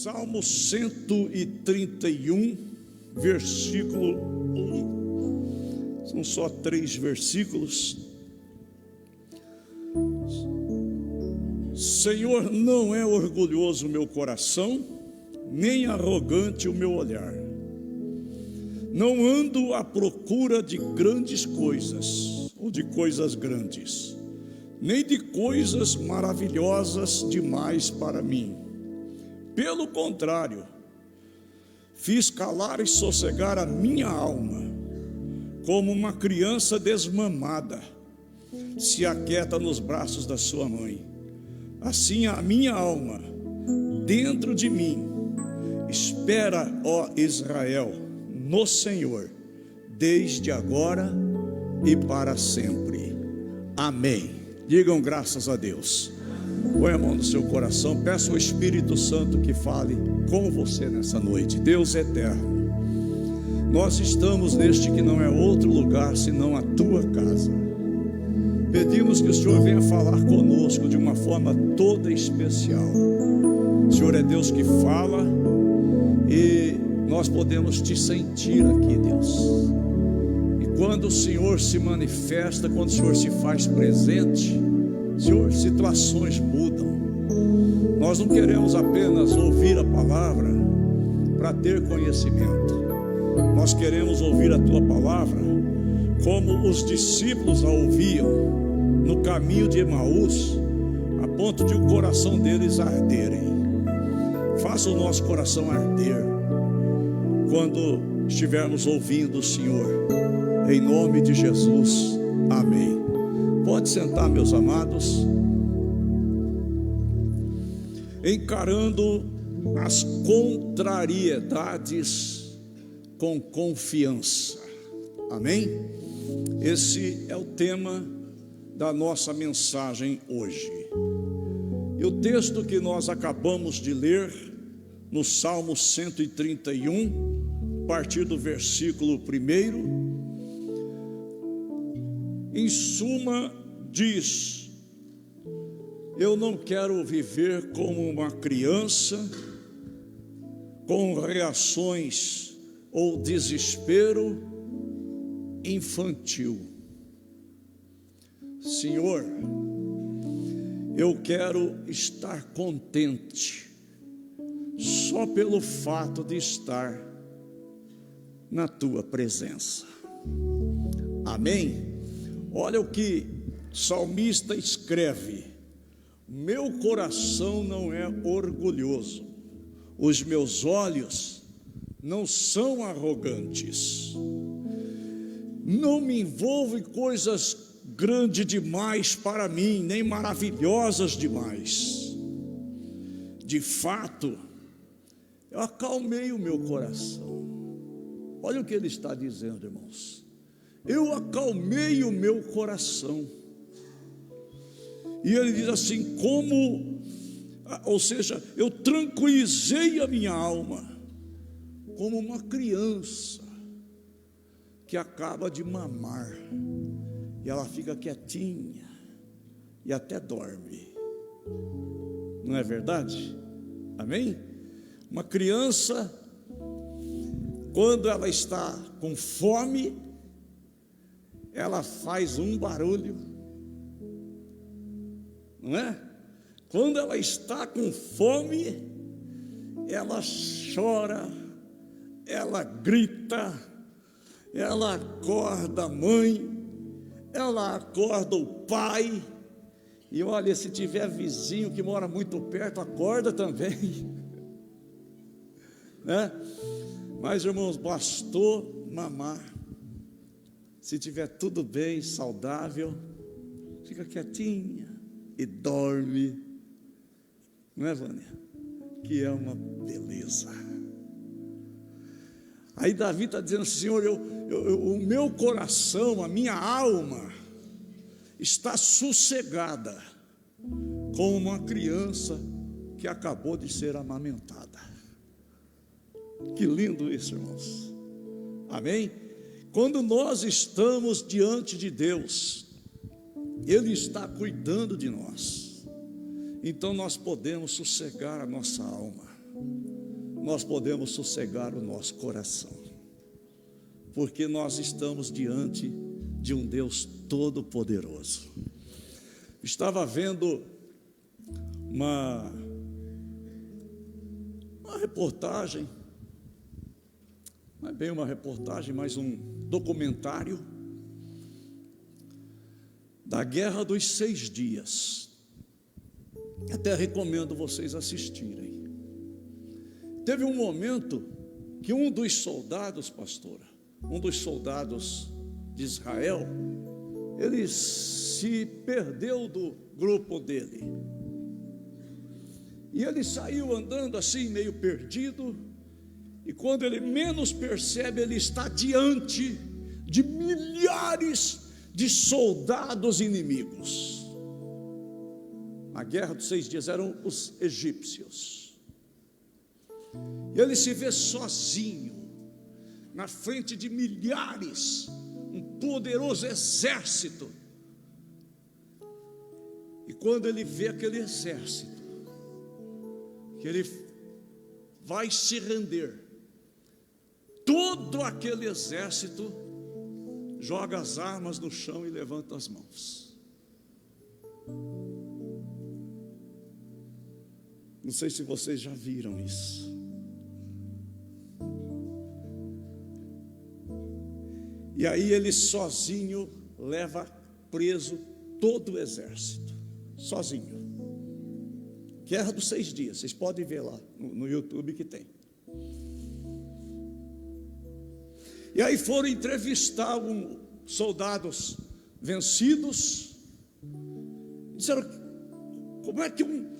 Salmo 131, versículo 1. São só 3 versículos. Senhor, não é orgulhoso o meu coração, nem arrogante o meu olhar. Não ando à procura de grandes coisas, ou de coisas grandes, nem de coisas maravilhosas demais para mim. Pelo contrário, fiz calar e sossegar a minha alma, como uma criança desmamada se aquieta nos braços da sua mãe. Assim a minha alma, dentro de mim, espera, ó Israel, no Senhor, desde agora e para sempre. Amém. Digam graças a Deus. Põe a mão no seu coração, peça ao Espírito Santo que fale com você nessa noite. Deus eterno, nós estamos neste que não é outro lugar senão a tua casa. Pedimos que o Senhor venha falar conosco de uma forma toda especial. O Senhor é Deus que fala e nós podemos te sentir aqui, Deus. E quando o Senhor se manifesta, quando o Senhor se faz presente, Senhor, situações mudam. Nós não queremos apenas ouvir a palavra para ter conhecimento. Nós queremos ouvir a tua palavra como os discípulos a ouviam no caminho de Emaús, a ponto de o coração deles arderem. Faça o nosso coração arder quando estivermos ouvindo o Senhor, em nome de Jesus, amém. Pode sentar, meus amados. Encarando as contrariedades com confiança, amém? Esse é o tema da nossa mensagem hoje. E o texto que nós acabamos de ler no Salmo 131, a partir do versículo 1, em suma diz: eu não quero viver como uma criança, com reações ou desespero infantil. Senhor, eu quero estar contente só pelo fato de estar na tua presença. Amém? Olha o que o salmista escreve: meu coração não é orgulhoso, os meus olhos não são arrogantes, não me envolvo em coisas grandes demais para mim, nem maravilhosas demais. De fato, eu acalmei o meu coração. Olha o que ele está dizendo, irmãos. Eu acalmei o meu coração. E ele diz assim, ou seja, eu tranquilizei a minha alma, como uma criança que acaba de mamar, e ela fica quietinha, e até dorme. Não é verdade? Amém? Uma criança, quando ela está com fome, ela faz um barulho, não é? Quando ela está com fome, ela chora, ela grita, ela acorda a mãe, ela acorda o pai, e olha, se tiver vizinho que mora muito perto, acorda também, né? Mas, irmãos, bastou mamar. Se tiver tudo bem, saudável, fica quietinha e dorme, não é, Vânia? Que é uma beleza. Aí Davi está dizendo, Senhor, o meu coração, a minha alma está sossegada, como uma criança que acabou de ser amamentada. Que lindo isso, irmãos. Amém? Quando nós estamos diante de Deus, Ele está cuidando de nós, então nós podemos sossegar a nossa alma. nós podemos sossegar o nosso coração, porque nós estamos diante de um Deus todo-poderoso. Estava vendo uma reportagem, não é bem uma reportagem, mas um documentário da Guerra dos 6 Dias. Até recomendo vocês assistirem. Teve um momento que um dos soldados, pastora, um dos soldados de Israel, ele se perdeu do grupo dele. E ele saiu andando assim, meio perdido, e quando ele menos percebe, ele está diante de milhares de soldados inimigos. A Guerra dos 6 Dias eram os egípcios. E ele se vê sozinho, na frente de milhares, um poderoso exército. E quando ele vê aquele exército, que ele vai se render, todo aquele exército joga as armas no chão e levanta as mãos. Não sei se vocês já viram isso. E aí ele sozinho leva preso todo o exército, sozinho. Guerra dos 6 Dias, vocês podem ver lá no YouTube que tem. E aí foram entrevistar soldados vencidos. Disseram: como é que um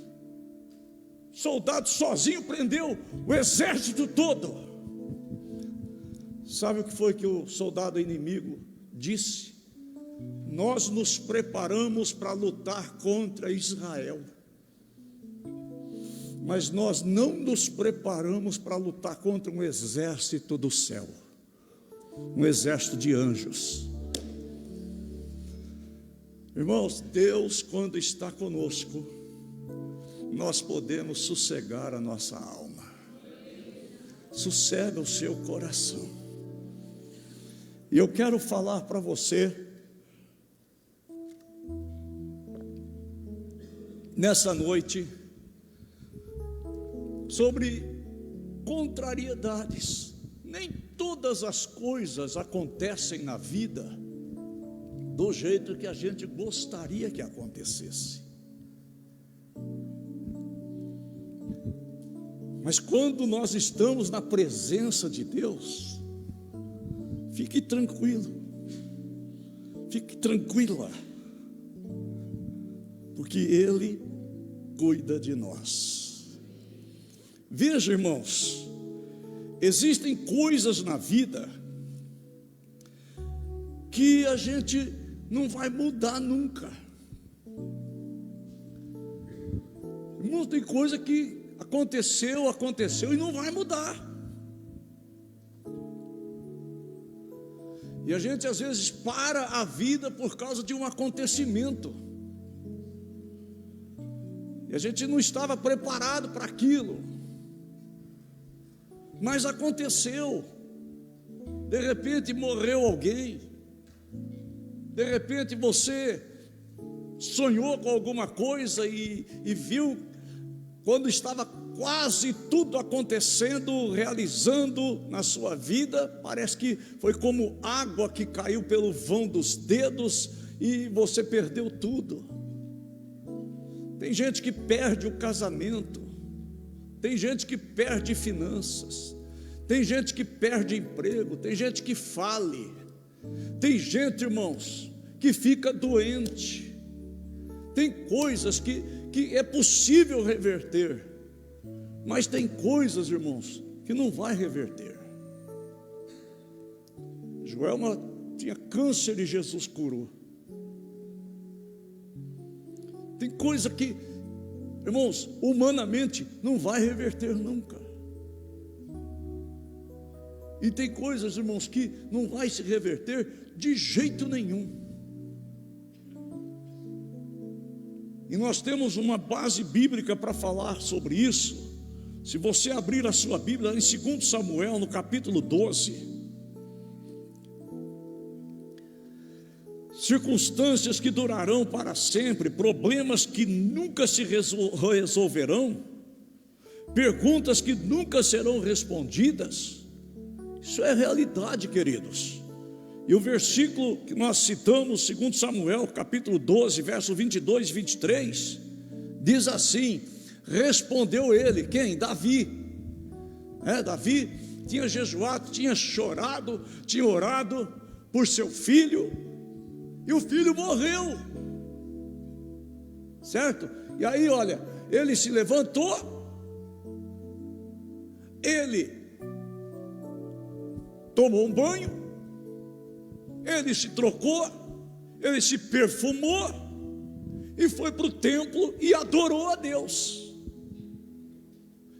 soldado sozinho prendeu o exército todo? Sabe o que foi que o soldado inimigo disse? Nós nos preparamos para lutar contra Israel, mas nós não nos preparamos para lutar contra um exército do céu, um exército de anjos. Irmãos, Deus, quando está conosco, nós podemos sossegar a nossa alma. Sossega o seu coração. E eu quero falar para você, nessa noite, sobre contrariedades. Nem todas as coisas acontecem na vida do jeito que a gente gostaria que acontecesse. Mas quando nós estamos na presença de Deus, fique tranquilo, fique tranquila, porque Ele cuida de nós. Veja, irmãos, existem coisas na vida que a gente não vai mudar nunca. Irmãos, tem coisa que aconteceu e não vai mudar. E a gente às vezes para a vida por causa de um acontecimento. E a gente não estava preparado para aquilo. Mas aconteceu. De repente morreu alguém. De repente você sonhou com alguma coisa e viu, quando estava quase tudo acontecendo, realizando na sua vida, parece que foi como água que caiu pelo vão dos dedos e você perdeu tudo. Tem gente que perde o casamento, tem gente que perde finanças, tem gente que perde emprego, tem gente que fale, tem gente, irmãos, que fica doente. Tem coisas que é possível reverter, mas tem coisas, irmãos, que não vai reverter. Joelma tinha câncer e Jesus curou. Tem coisa que, irmãos, humanamente não vai reverter nunca. E tem coisas, irmãos, que não vai se reverter de jeito nenhum. E nós temos uma base bíblica para falar sobre isso, Se você abrir a sua Bíblia em 2 Samuel, no capítulo 12, circunstâncias que durarão para sempre, problemas que nunca se resolverão, perguntas que nunca serão respondidas, isso é realidade, queridos. E o versículo que nós citamos, 2 Samuel, capítulo 12, verso 22 e 23, diz assim: respondeu ele, quem? Davi. Davi tinha jejuado, tinha chorado, tinha orado por seu filho, e o filho morreu, certo? E aí, olha, ele se levantou, ele tomou um banho, ele se trocou, ele se perfumou e foi para o templo e adorou a Deus.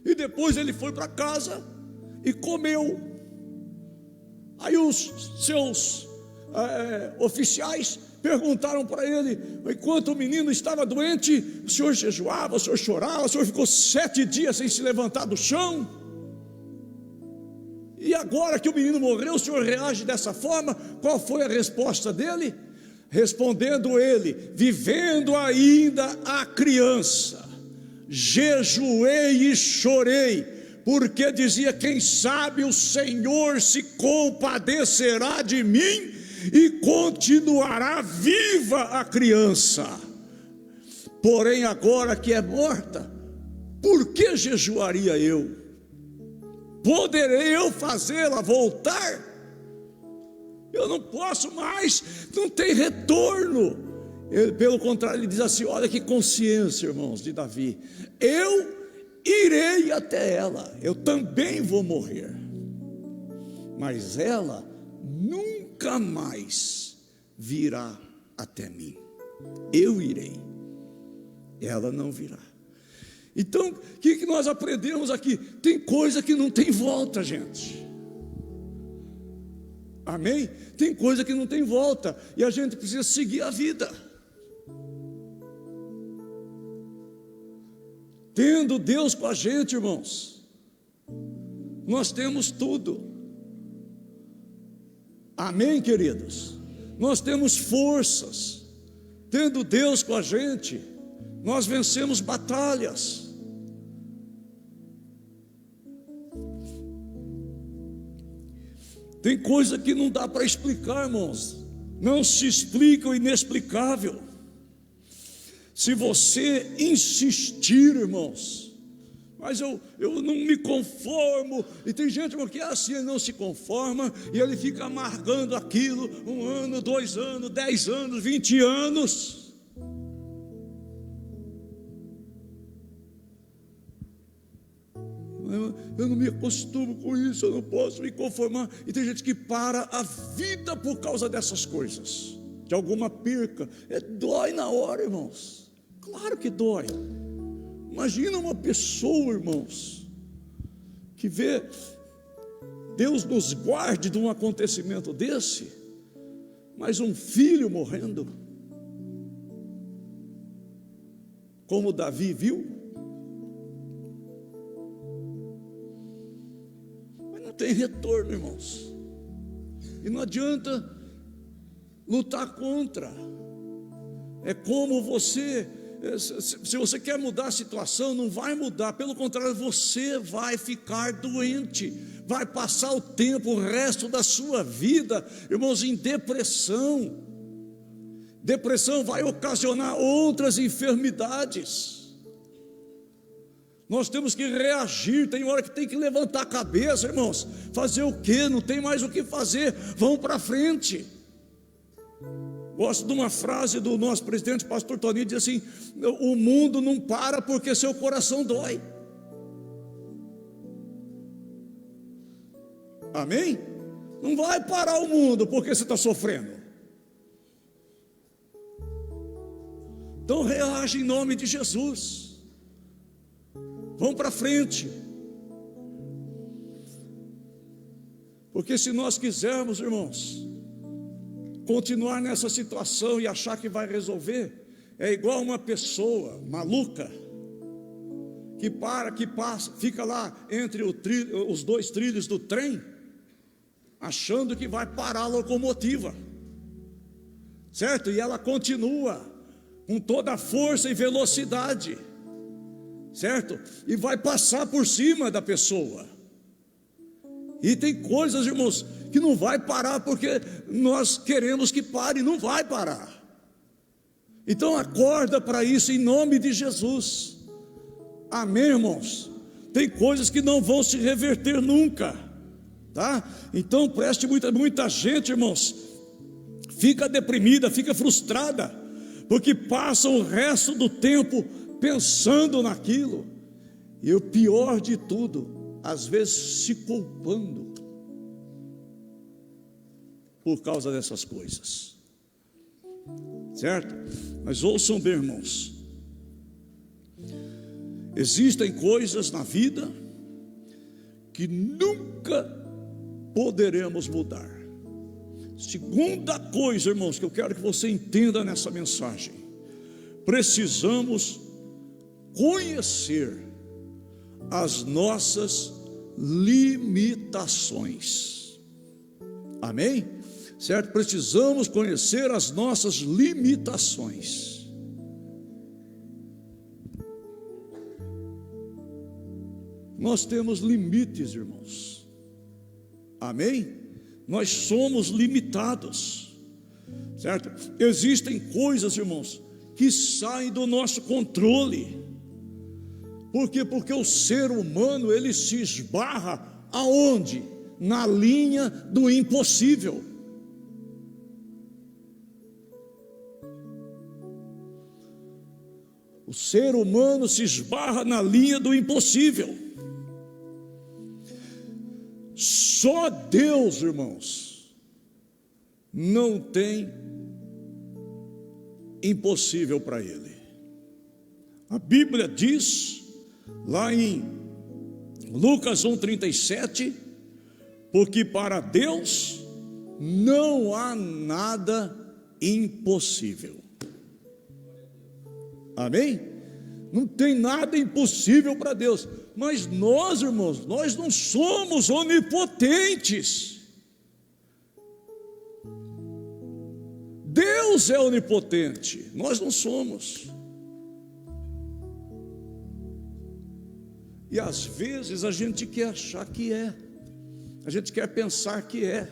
E depois ele foi para casa e comeu. Aí os seus oficiais perguntaram para ele: enquanto o menino estava doente, o senhor jejuava, o senhor chorava, o senhor ficou 7 dias sem se levantar do chão, e agora que o menino morreu, o senhor reage dessa forma? Qual foi a resposta dele? Respondendo ele: vivendo ainda a criança, jejuei e chorei, porque dizia: quem sabe o Senhor se compadecerá de mim e continuará viva a criança. Porém agora que é morta, por que jejuaria eu? Poderei eu fazê-la voltar? Eu não posso mais, não tem retorno. Pelo contrário, ele diz assim: olha que consciência, irmãos, de Davi: eu irei até ela, eu também vou morrer, mas ela nunca mais virá até mim. Eu irei, ela não virá. Então, o que nós aprendemos aqui? Tem coisa que não tem volta, gente. Amém? Tem coisa que não tem volta, e a gente precisa seguir a vida. Tendo Deus com a gente, irmãos, nós temos tudo. Amém, queridos? Nós temos forças. Tendo Deus com a gente, nós vencemos batalhas. Tem coisa que não dá para explicar, irmãos. Não se explica o inexplicável. Se você insistir, irmãos, mas eu não me conformo. E tem gente, irmão, que é assim, ele não se conforma, e ele fica amargando aquilo 1 ano, 2 anos, 10 anos, 20 anos. Eu não me acostumo com isso, eu não posso me conformar. E tem gente que para a vida por causa dessas coisas, de alguma perca. Dói na hora, irmãos. Claro que dói. Imagina uma pessoa, irmãos, que vê, Deus nos guarde de um acontecimento desse, mas um filho morrendo, como Davi viu. Mas não tem retorno, irmãos, e não adianta lutar contra. É como você, se você quer mudar a situação, não vai mudar, pelo contrário, você vai ficar doente, vai passar o tempo, o resto da sua vida, irmãos, em depressão. Depressão vai ocasionar outras enfermidades. Nós temos que reagir. Tem hora que tem que levantar a cabeça, irmãos. Fazer o quê? Não tem mais o que fazer, vamos para frente. Gosto de uma frase do nosso presidente, pastor Toninho, diz assim: o mundo não para porque seu coração dói. Amém? Não vai parar o mundo porque você está sofrendo. Então reage em nome de Jesus. Vamos para frente. Porque se nós quisermos, irmãos, continuar nessa situação e achar que vai resolver, é igual uma pessoa maluca que passa, fica lá entre os dois trilhos do trem, achando que vai parar a locomotiva, certo? E ela continua com toda a força e velocidade, certo? E vai passar por cima da pessoa. E tem coisas, irmãos, que não vai parar porque nós queremos que pare, não vai parar. Então acorda para isso em nome de Jesus. Amém, irmãos? Tem coisas que não vão se reverter nunca, tá? Então preste muita gente, irmãos, fica deprimida, fica frustrada, porque passa o resto do tempo pensando naquilo, e o pior de tudo, às vezes se culpando por causa dessas coisas, certo? Mas ouçam bem, irmãos, existem coisas na vida que nunca poderemos mudar. Segunda coisa, irmãos, que eu quero que você entenda nessa mensagem: precisamos conhecer as nossas limitações. Amém? Certo? Precisamos conhecer as nossas limitações. Nós temos limites, irmãos. Amém? Nós somos limitados, certo? Existem coisas, irmãos, que saem do nosso controle. Por quê? Porque o ser humano, ele se esbarra aonde? Na linha do impossível. O ser humano se esbarra na linha do impossível. Só Deus, irmãos, não tem impossível para Ele. A Bíblia diz, lá em Lucas 1,37, porque para Deus não há nada impossível. Amém? Não tem nada impossível para Deus. Mas nós, irmãos, nós não somos onipotentes. Deus é onipotente, nós não somos. E às vezes a gente quer achar que é, a gente quer pensar que é.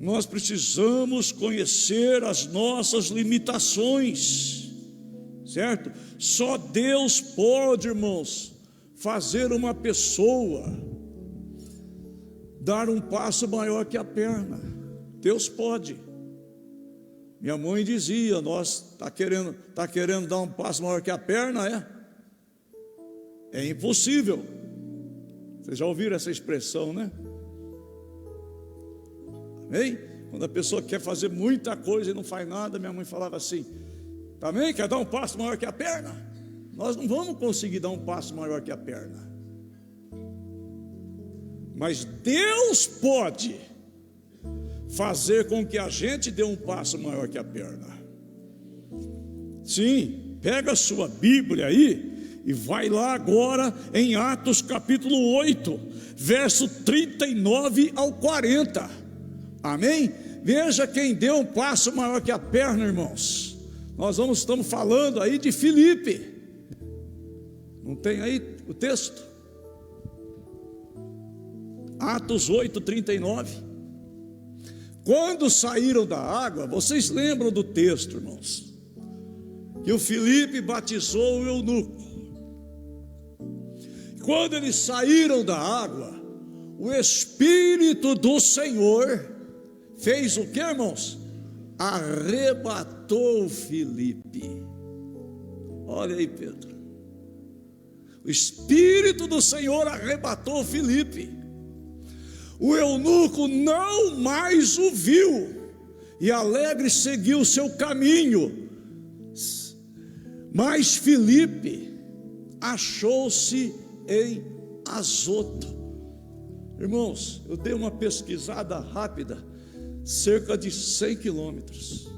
Nós precisamos conhecer as nossas limitações, certo? Só Deus pode, irmãos, fazer uma pessoa dar um passo maior que a perna. Deus pode. Minha mãe dizia: nós está querendo dar um passo maior que a perna, é impossível. Vocês já ouviram essa expressão, né? Amém? Quando a pessoa quer fazer muita coisa e não faz nada, minha mãe falava assim: também quer dar um passo maior que a perna? Nós não vamos conseguir dar um passo maior que a perna. Mas Deus pode fazer com que a gente dê um passo maior que a perna. Sim, pega a sua Bíblia aí e vai lá agora em Atos capítulo 8, verso 39 ao 40. Amém? Veja quem deu um passo maior que a perna, irmãos. Estamos falando aí de Filipe. Não tem aí o texto? Atos 8, 39. Quando saíram da água, vocês lembram do texto, irmãos? Que o Filipe batizou o eunuco. Quando eles saíram da água, o Espírito do Senhor fez o que, irmãos? Arrebatou Filipe. Olha aí, Pedro. O Espírito do Senhor arrebatou Filipe. O eunuco não mais o viu e alegre seguiu o seu caminho. Mas Filipe achou-se em Azoto. Irmãos, eu dei uma pesquisada rápida, cerca de 100 quilômetros.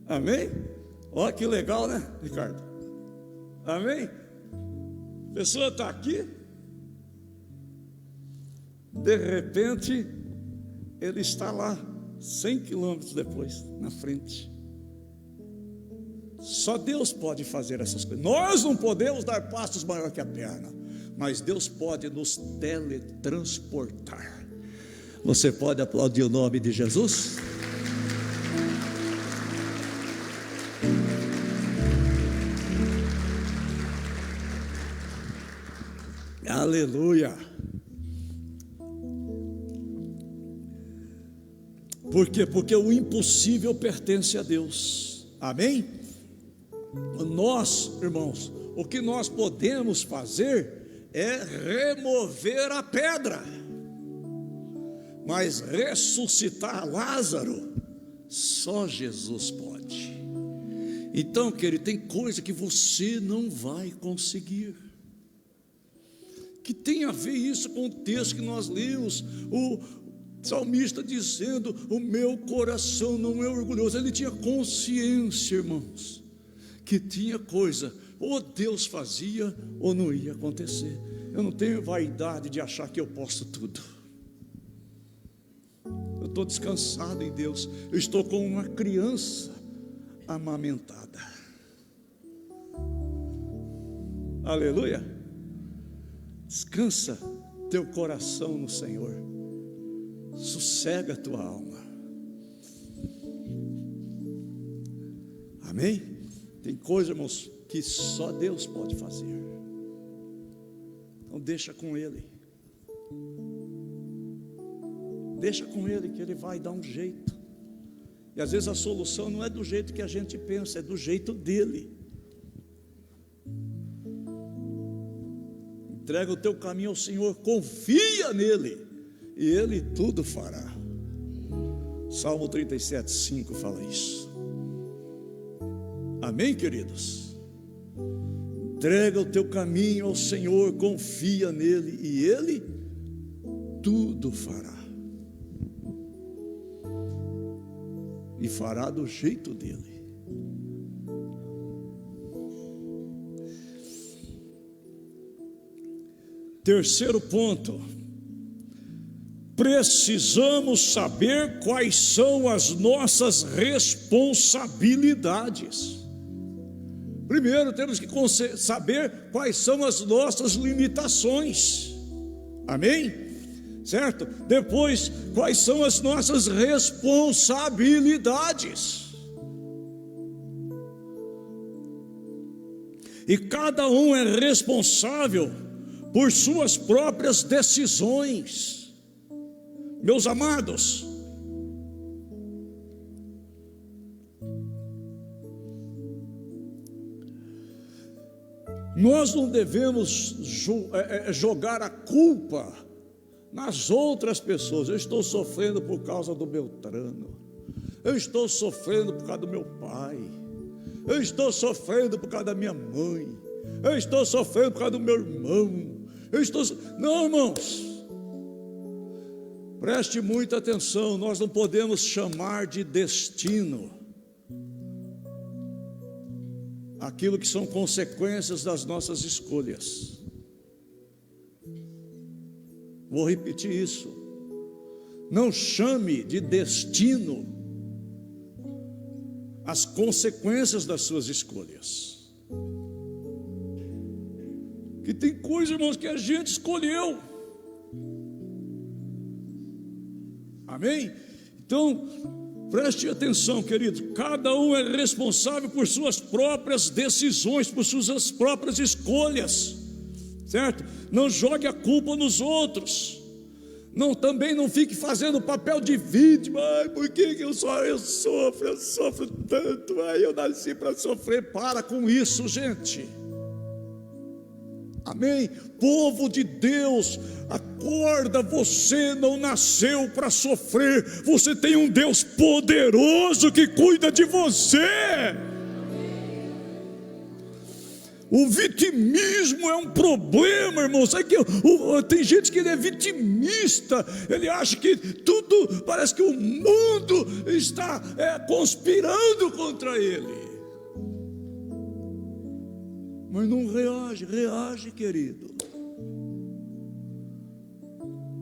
Amém? Olha que legal, né, Ricardo? Amém? A pessoa está aqui, de repente, ele está lá, 100 quilômetros depois, na frente. Só Deus pode fazer essas coisas. Nós não podemos dar passos maior que a perna, mas Deus pode nos teletransportar. Você pode aplaudir o nome de Jesus? Aleluia. Por quê? Porque o impossível pertence a Deus. Amém? Nós, irmãos, o que nós podemos fazer é remover a pedra, mas ressuscitar Lázaro, só Jesus pode. Então, querido, tem coisa que você não vai conseguir, que tem a ver isso com o texto que nós lemos, o salmista dizendo: o meu coração não é orgulhoso. Ele tinha consciência, irmãos, que tinha coisa, ou Deus fazia, ou não ia acontecer. Eu não tenho vaidade de achar que eu posso tudo. Eu estou descansado em Deus. Eu estou como uma criança amamentada. Aleluia. Descansa teu coração no Senhor. Sossega a tua alma. Amém? Tem coisa, irmãos, que só Deus pode fazer. Então deixa com Ele. Deixa com Ele, que Ele vai dar um jeito. E às vezes a solução não é do jeito que a gente pensa, é do jeito dEle. Entrega o teu caminho ao Senhor, confia nele, e Ele tudo fará. Salmo 37:5 fala isso. Amém, queridos? Entrega o teu caminho ao Senhor, confia nele, e Ele tudo fará. E fará do jeito dele. Terceiro ponto: precisamos saber quais são as nossas responsabilidades. Primeiro temos que saber quais são as nossas limitações. Amém? Certo? Depois, quais são as nossas responsabilidades. E cada um é responsável por suas próprias decisões. Meus amados, nós não devemos jogar a culpa nas outras pessoas. Eu estou sofrendo por causa do Beltrano, eu estou sofrendo por causa do meu pai, eu estou sofrendo por causa da minha mãe, eu estou sofrendo por causa do meu irmão. Não, irmãos, preste muita atenção. Nós não podemos chamar de destino aquilo que são consequências das nossas escolhas. Vou repetir isso. Não chame de destino as consequências das suas escolhas. Que tem coisa, irmãos, que a gente escolheu. Amém? Então, preste atenção, querido. Cada um é responsável por suas próprias decisões, por suas próprias escolhas, certo? Não jogue a culpa nos outros. Também não fique fazendo o papel de vítima. Ai, por que eu sofro tanto? Ai, eu nasci para sofrer. Para com isso, gente. Amém? Povo de Deus, acorda, você não nasceu para sofrer. Você tem um Deus poderoso que cuida de você. O vitimismo é um problema, irmãos. Tem gente que ele é vitimista. Ele acha que tudo, parece que o mundo está conspirando contra ele. mas não reage. Reage, querido.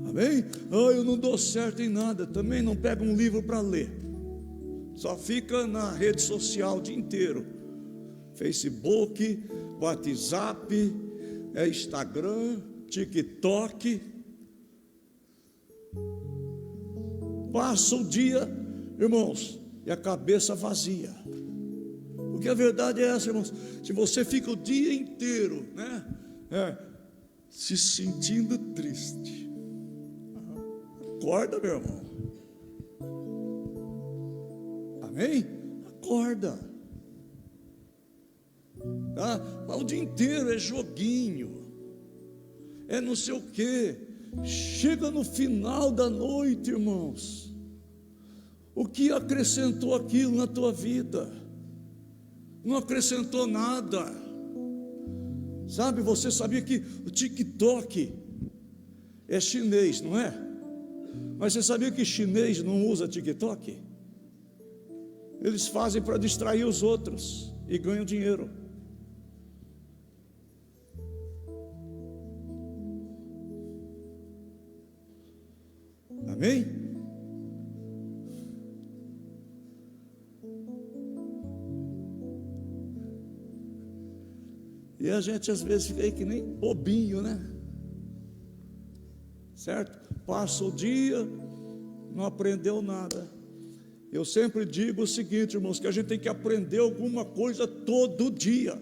Amém? Eu não dou certo em nada. Também não pega um livro para ler. Só fica na rede social o dia inteiro. Facebook, WhatsApp, Instagram, TikTok. Passa o dia, irmãos, e a cabeça vazia. Porque a verdade é essa, irmãos. Se você fica o dia inteiro, se sentindo triste, acorda, meu irmão. Amém? Acorda. O dia inteiro é joguinho, é não sei o que. Chega no final da noite, irmãos, o que acrescentou aquilo na tua vida? Não acrescentou nada. Sabe, você sabia que o TikTok é chinês, não é? Mas você sabia que chinês não usa TikTok? Eles fazem para distrair os outros e ganham dinheiro. Amém? E a gente às vezes fica aí que nem bobinho, né? Certo? Passa o dia, não aprendeu nada. Eu sempre digo o seguinte, irmãos, que a gente tem que aprender alguma coisa todo dia.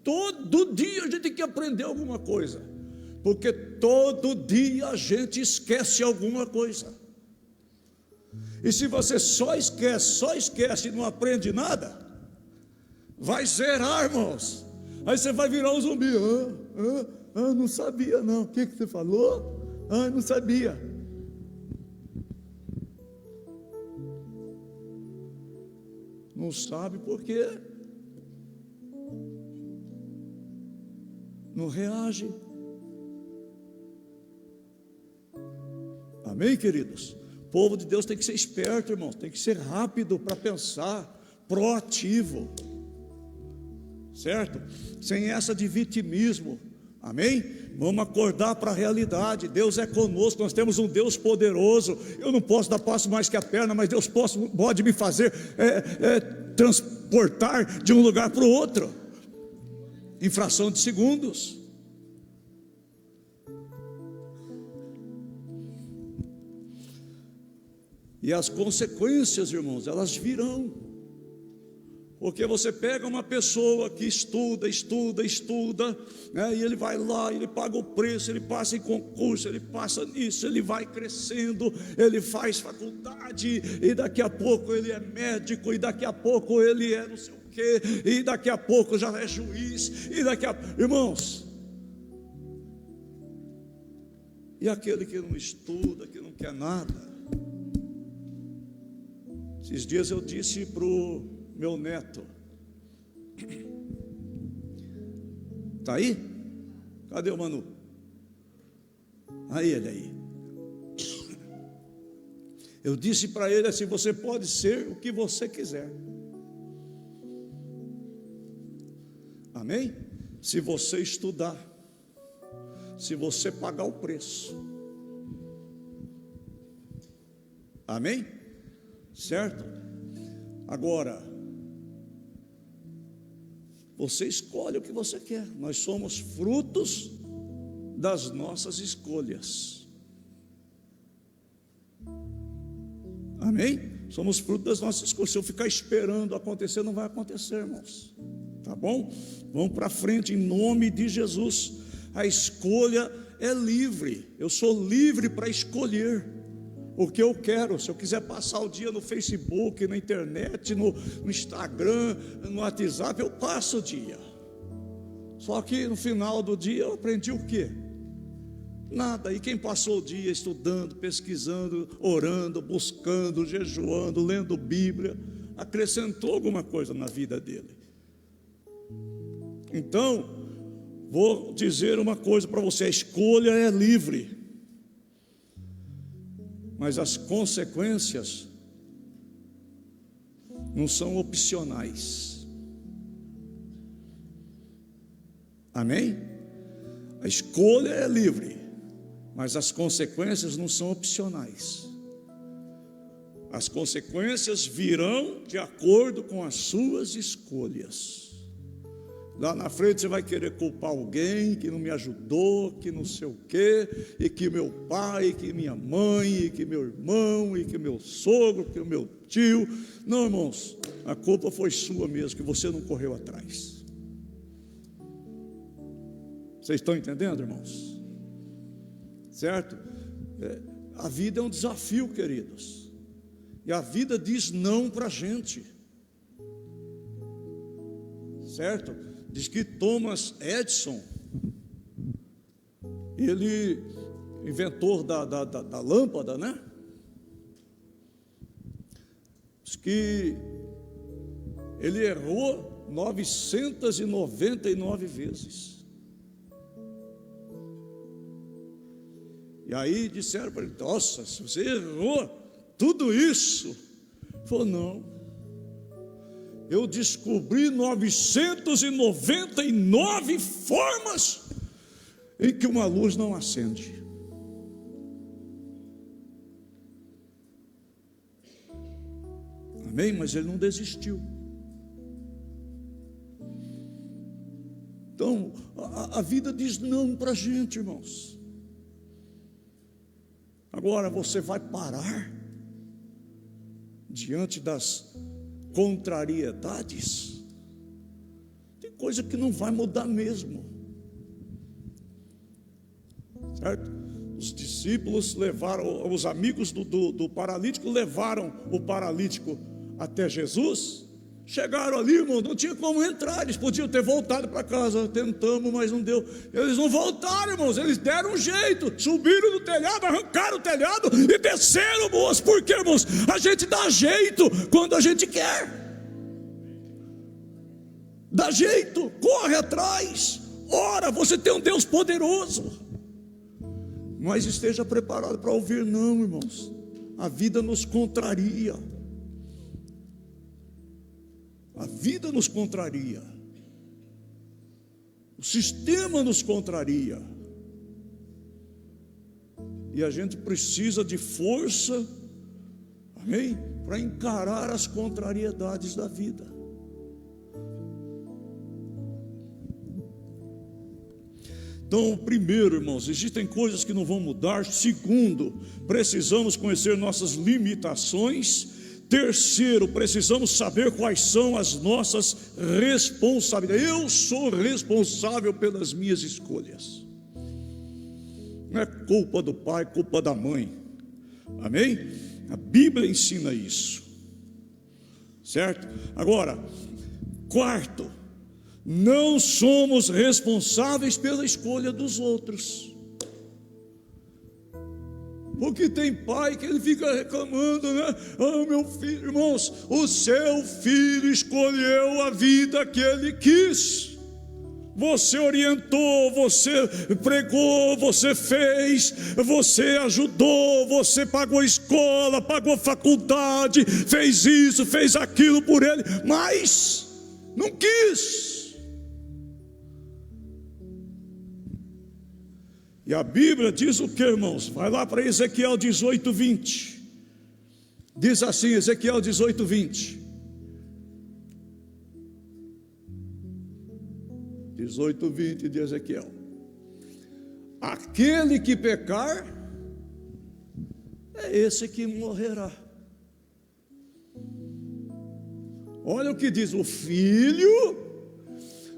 Todo dia a gente tem que aprender alguma coisa. Porque todo dia a gente esquece alguma coisa. E se você só esquece e não aprende nada, vai zerar, irmãos. Aí você vai virar um zumbi. Não sabia não. O que você falou? Não sabia. Não sabe por quê? Não reage. Amém, queridos? O povo de Deus tem que ser esperto, irmãos. Tem que ser rápido para pensar, proativo, certo? Sem essa de vitimismo. Amém? Vamos acordar para a realidade. Deus é conosco, nós temos um Deus poderoso. Eu não posso dar passo mais que a perna, mas Deus pode me fazer transportar de um lugar para o outro em fração de segundos. E as consequências, irmãos, elas virão. Porque você pega uma pessoa que estuda, né, e ele vai lá, ele paga o preço, ele passa em concurso, ele passa nisso, ele vai crescendo, ele faz faculdade, e daqui a pouco ele é médico, e daqui a pouco ele é não sei o quê, e daqui a pouco já é juiz, irmãos, e aquele que não estuda, que não quer nada. Esses dias eu disse para o meu neto, está aí? Cadê o Manu? Aí ele aí. Eu disse para ele assim: você pode ser o que você quiser. Amém? Se você estudar, se você pagar o preço. Amém? Certo? Agora, você escolhe o que você quer. Nós somos frutos das nossas escolhas. Amém? Somos frutos das nossas escolhas. Se eu ficar esperando acontecer, não vai acontecer, irmãos. Tá bom? Vamos para frente em nome de Jesus. A escolha é livre. Eu sou livre para escolher o que eu quero. Se eu quiser passar o dia no Facebook, na internet, no Instagram, no WhatsApp, eu passo o dia. Só que no final do dia eu aprendi o quê? Nada. E quem passou o dia estudando, pesquisando, orando, buscando, jejuando, lendo Bíblia, acrescentou alguma coisa na vida dele. Então, vou dizer uma coisa para você: a escolha é livre, mas as consequências não são opcionais. Amém? A escolha é livre, mas as consequências não são opcionais. As consequências virão de acordo com as suas escolhas. Lá na frente você vai querer culpar alguém que não me ajudou, que não sei o quê, e que meu pai, e que minha mãe, e que meu irmão, e que meu sogro, que o meu tio. Não, irmãos, a culpa foi sua mesmo, que você não correu atrás. Vocês estão entendendo, irmãos? Certo? A vida é um desafio, queridos. E a vida diz não para a gente. Certo? Diz que Thomas Edison, ele, inventor da lâmpada, né? Diz que ele errou 999 vezes. E aí disseram para ele: nossa, se você errou tudo isso. Ele falou: não, eu descobri 999 formas em que uma luz não acende. Amém? Mas ele não desistiu. Então, a vida diz não para a gente, irmãos. Agora você vai parar diante das contrariedades? Tem coisa que não vai mudar mesmo, certo? Os discípulos levaram, os amigos do paralítico levaram o paralítico até Jesus. Chegaram ali, irmão, não tinha como entrar. Eles podiam ter voltado para casa. Tentamos, mas não deu. Eles não voltaram, irmãos. Eles deram um jeito, subiram no telhado, arrancaram o telhado e desceram, moço. Por quê, irmãos? A gente dá jeito quando a gente quer. Dá jeito, corre atrás. Ora, você tem um Deus poderoso. Mas esteja preparado para ouvir não, irmãos. A vida nos contraria. A vida nos contraria, o sistema nos contraria, e a gente precisa de força, amém? Para encarar as contrariedades da vida. Então, primeiro, irmãos, existem coisas que não vão mudar. Segundo, precisamos conhecer nossas limitações. Terceiro, precisamos saber quais são as nossas responsabilidades. Eu sou responsável pelas minhas escolhas. Não é culpa do pai, culpa da mãe. Amém? A Bíblia ensina isso. Certo? Agora, quarto, não somos responsáveis pela escolha dos outros. Porque tem pai que ele fica reclamando, né? Ah, meu filho, irmãos, o seu filho escolheu a vida que ele quis. Você orientou, você pregou, você fez, você ajudou, você pagou escola, pagou faculdade, fez isso, fez aquilo por ele, mas não quis. E a Bíblia diz o que, irmãos? Vai lá para Ezequiel 18:20. Diz assim, Ezequiel 18:20. 18:20 de Ezequiel. Aquele que pecar, é esse que morrerá. Olha o que diz: o filho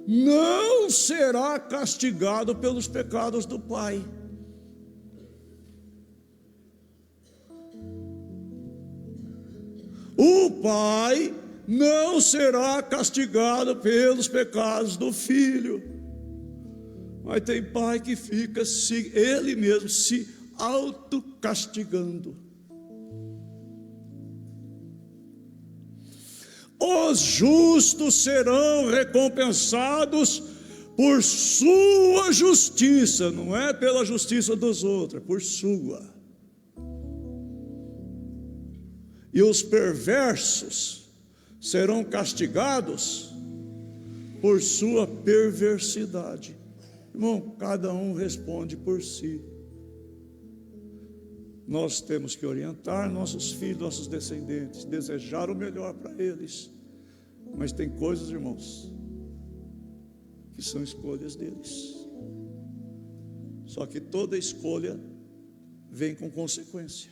não será castigado pelos pecados do pai. O pai não será castigado pelos pecados do filho. Mas tem pai que fica ele mesmo se autocastigando. Os justos serão recompensados por sua justiça, não é pela justiça dos outros, é por sua. E os perversos serão castigados por sua perversidade. Irmão, cada um responde por si. Nós temos que orientar nossos filhos, nossos descendentes, desejar o melhor para eles. Mas tem coisas, irmãos, que são escolhas deles. Só que toda escolha vem com consequência,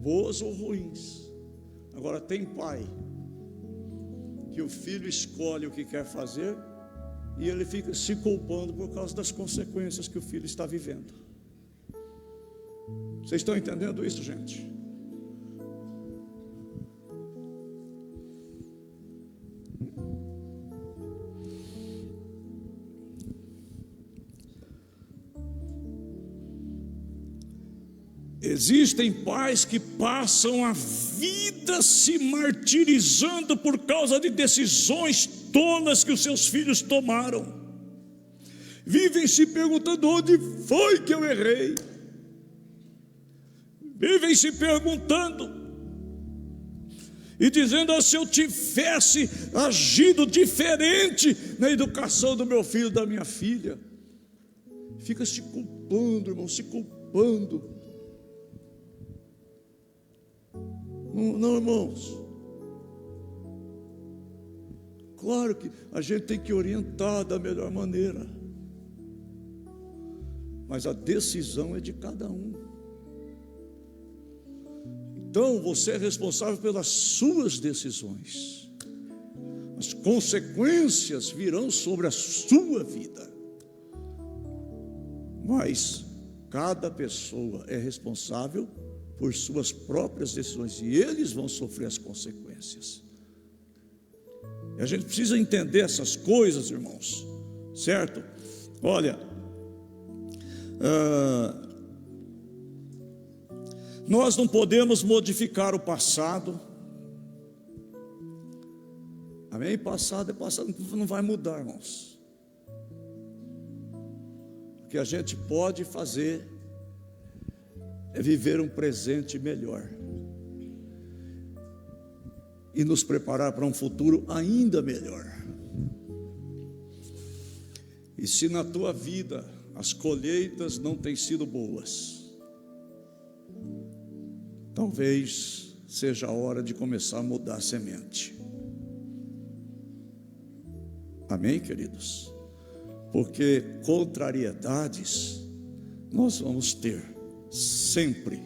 boas ou ruins. Agora tem pai que o filho escolhe o que quer fazer e ele fica se culpando por causa das consequências que o filho está vivendo. Vocês estão entendendo isso, gente? Existem pais que passam a vida se martirizando por causa de decisões tolas que os seus filhos tomaram. Vivem se perguntando onde foi que eu errei. Vivem se perguntando e dizendo: se eu tivesse agido diferente na educação do meu filho, da minha filha. Fica se culpando, irmão, se culpando. Não, irmãos. Claro que a gente tem que orientar da melhor maneira, mas a decisão é de cada um. Então você é responsável pelas suas decisões. As consequências virão sobre a sua vida, mas cada pessoa é responsável por suas próprias decisões, e eles vão sofrer as consequências. E a gente precisa entender essas coisas, irmãos, certo? Olha, nós não podemos modificar o passado. Amém? Passado é passado, não vai mudar, irmãos. O que a gente pode fazer é viver um presente melhor e nos preparar para um futuro ainda melhor. E se na tua vida as colheitas não têm sido boas, talvez seja a hora de começar a mudar a semente. Amém, queridos? Porque contrariedades nós vamos ter sempre.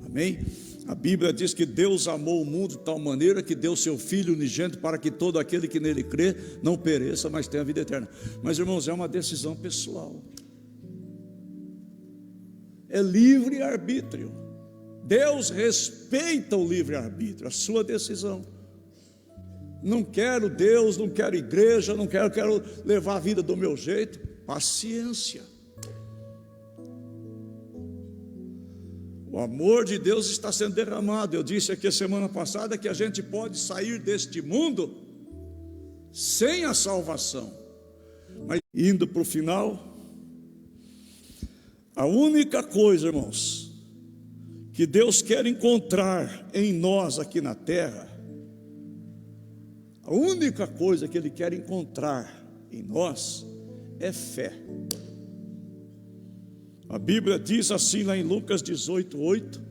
Amém? A Bíblia diz que Deus amou o mundo de tal maneira que deu seu Filho unigênito para que todo aquele que nele crê não pereça, mas tenha a vida eterna. Mas, irmãos, é uma decisão pessoal. É livre-arbítrio. Deus respeita o livre-arbítrio, a sua decisão. Não quero Deus, não quero igreja, não quero levar a vida do meu jeito. Paciência. O amor de Deus está sendo derramado. Eu disse aqui a semana passada que a gente pode sair deste mundo sem a salvação, mas indo para o final, a única coisa, irmãos, que Deus quer encontrar em nós aqui na terra, a única coisa que Ele quer encontrar em nós é fé. A Bíblia diz assim lá em Lucas 18:8,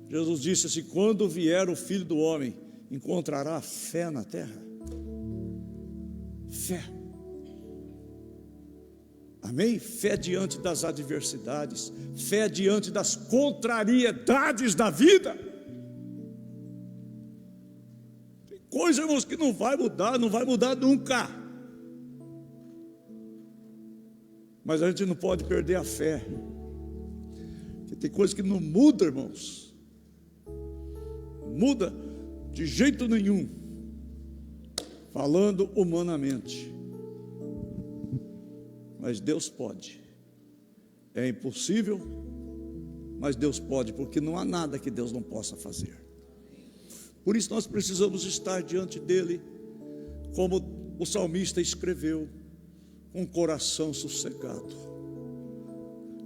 Jesus disse assim: quando vier o Filho do Homem, encontrará fé na terra? Fé. Amém? Fé diante das adversidades, fé diante das contrariedades da vida. Tem coisa, irmãos, que não vai mudar nunca. Mas a gente não pode perder a fé, porque tem coisa que não muda, irmãos. Muda de jeito nenhum, falando humanamente. Mas Deus pode. É impossível, mas Deus pode, porque não há nada que Deus não possa fazer. Por isso nós precisamos estar diante dele, como o salmista escreveu, com o coração sossegado,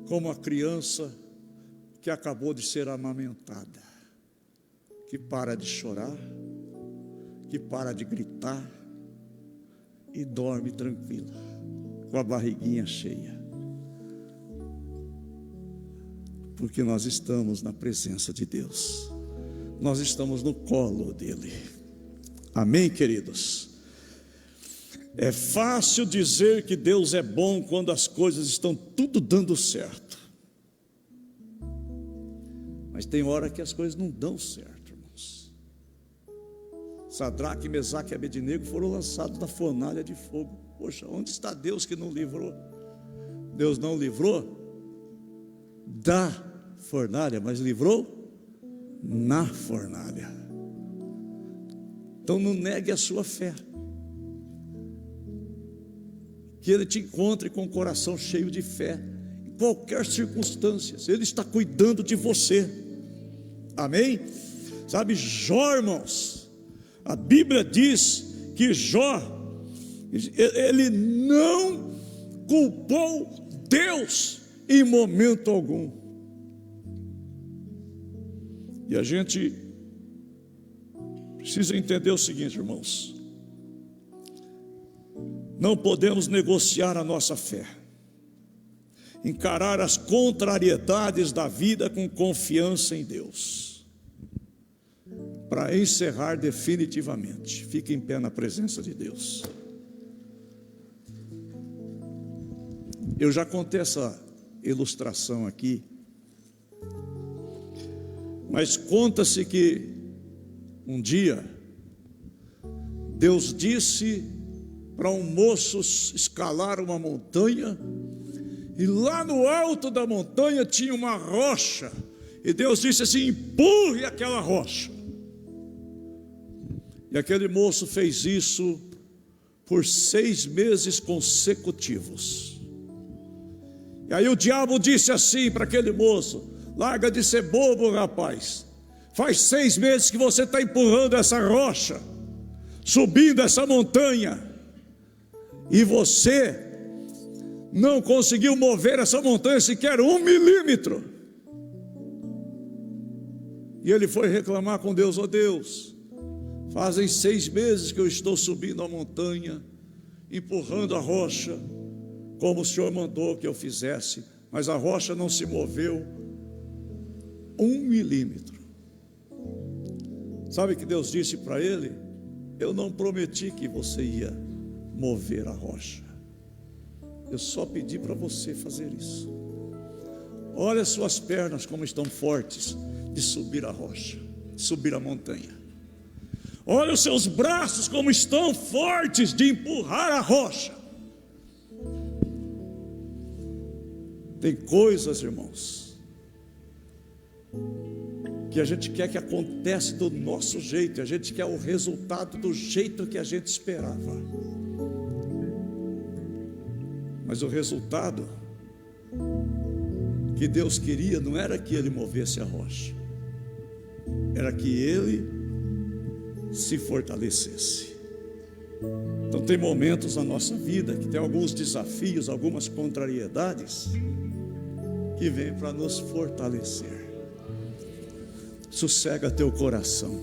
como a criança que acabou de ser amamentada, que para de chorar, que para de gritar e dorme tranquila, com a barriguinha cheia. Porque nós estamos na presença de Deus. Nós estamos no colo dele. Amém, queridos? É fácil dizer que Deus é bom quando as coisas estão tudo dando certo. Mas tem hora que as coisas não dão certo, irmãos. Sadraque, Mesaque e Abednego foram lançados na fornalha de fogo. Poxa, onde está Deus que não livrou? Deus não livrou da fornalha, mas livrou na fornalha. Então não negue a sua fé. Que Ele te encontre com o coração cheio de fé, em qualquer circunstância. Ele está cuidando de você. Amém? Sabe, Jó, irmãos, a Bíblia diz que Jó, ele não culpou Deus em momento algum. E a gente precisa entender o seguinte, irmãos: não podemos negociar a nossa fé, encarar as contrariedades da vida com confiança em Deus. Para encerrar definitivamente, fique em pé na presença de Deus. Eu já contei essa ilustração aqui, mas conta-se que um dia Deus disse para um moço escalar uma montanha, e lá no alto da montanha tinha uma rocha, e Deus disse assim: empurre aquela rocha. E aquele moço fez isso por 6 meses consecutivos. E aí o diabo disse assim para aquele moço: larga de ser bobo, rapaz, faz 6 meses que você está empurrando essa rocha, subindo essa montanha, e você não conseguiu mover essa montanha sequer 1 milímetro. E ele foi reclamar com Deus: ó Deus, fazem 6 meses que eu estou subindo a montanha, empurrando a rocha, como o Senhor mandou que eu fizesse, mas a rocha não se moveu 1 milímetro. Sabe o que Deus disse para ele? Eu não prometi que você ia mover a rocha, eu só pedi para você fazer isso. Olha as suas pernas como estão fortes de subir a rocha, subir a montanha. Olha os seus braços como estão fortes de empurrar a rocha. Tem coisas, irmãos, que a gente quer que aconteça do nosso jeito, a gente quer o resultado do jeito que a gente esperava. Mas o resultado que Deus queria não era que ele movesse a rocha, era que ele se fortalecesse. Então tem momentos na nossa vida que tem alguns desafios, algumas contrariedades que vêm para nos fortalecer. Sossega teu coração.